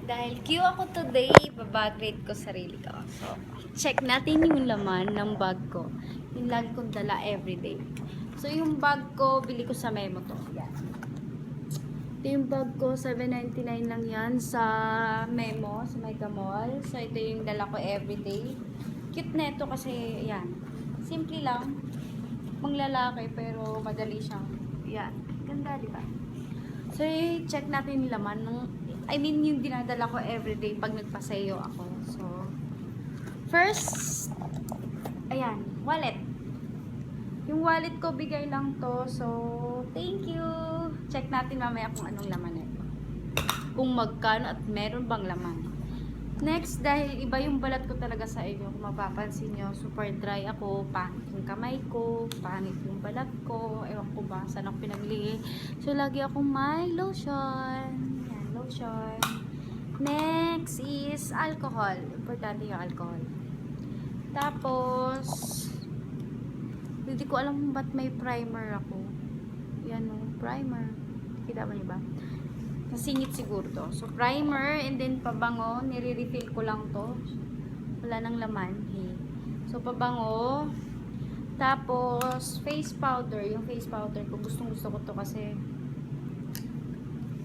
Dahil Q ako today, babag rate ko sarili ko. So, check natin yung laman ng bag ko. Yung lagi kong dala everyday. So, yung bag ko, bili ko sa Memo to. Yan. Ito yung bag ko, $7.99 lang yan sa Memo, sa Mega Mall. So, ito yung dala ko everyday. Cute na ito kasi, yan. Simple lang. Panglalaki, pero madali siyang, yan. Ganda, di ba? So, check natin yung laman ng, yung dinadala ko everyday pag nagpasayo ako. So, first, ayan, wallet. Yung wallet ko, bigay lang to. So, thank you. Check natin mamaya kung anong laman nito. Kung magkano at meron bang laman. Next, dahil iba yung balat ko talaga sa inyo, kung mapapansin nyo, super dry ako, pangit yung kamay ko, pangit yung balat ko, ewan ko ba, saan ako pinagli. So, lagi akong may lotion. Yan, lotion. Next is alcohol. Importante yung alcohol. Tapos, hindi ko alam kung ba't may primer ako. Yan o, primer. Kita mo niyo ba? Nasingit siguro to. So, primer and then pabango. Nire-refill ko lang to. Wala nang laman. Hey. So, pabango. Tapos, face powder. Yung face powder ko, gustong-gusto ko to kasi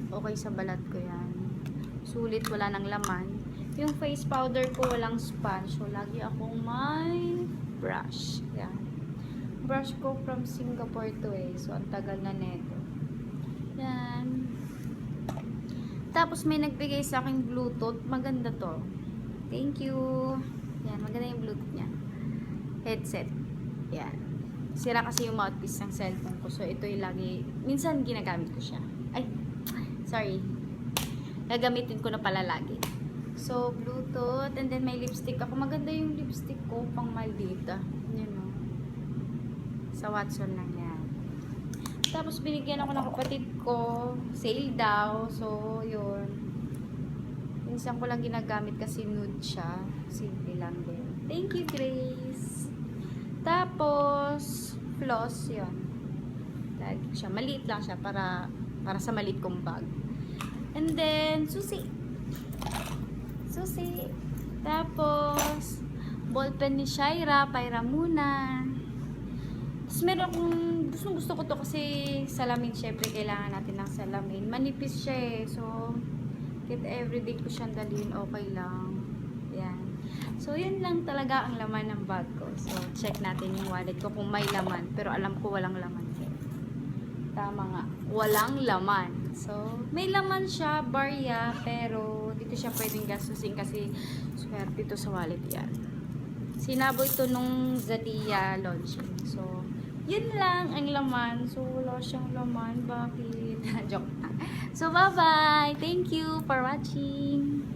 okay sa balat ko yan. Sulit, wala nang laman. Yung face powder ko, walang sponge. So, lagi akong may brush. Yan. Brush ko from Singapore to eh. So, ang tagal na neto. Yan. Tapos, may nagbigay sa akin Bluetooth. Maganda to. Thank you. Yan, maganda yung Bluetooth niya. Headset. Yan. Sira kasi yung mouthpiece ng cellphone ko. So, ito yung lagi, minsan ginagamit ko siya. Ay, sorry. Gagamitin ko na pala lagi. So, Bluetooth. And then, may lipstick ako. Maganda yung lipstick ko. Pang maldita. Yan o. Sa Watson lang yan. Tapos, binigyan ako ng kapatid ko. Sale daw. So, yun. Minsan ko lang ginagamit kasi nude siya. Simple lang din. Thank you, Grace. Tapos, floss yun. Lagi siya. Maliit lang siya para sa maliit kong bag. And then, susi. Susi. Tapos, ballpen ni Shaira. Paira muna. Tapos, meron akong gusto ko to kasi salamin, syempre kailangan natin ng salamin. Manipis siya eh. So, kahit everyday ko siyang dalhin, okay lang. Yan. So, yun lang talaga ang laman ng bag ko. So, check natin yung wallet ko kung may laman. Pero alam ko walang laman. Tama nga. Walang laman. So, may laman siya, barya, pero dito siya pwedeng gastusin kasi swerte ito sa wallet yan. Sinaboy ito nung Zadia launching. So, yun lang ang laman. So, wala siyang laman. Bakit? Joke. So, bye-bye. Thank you for watching.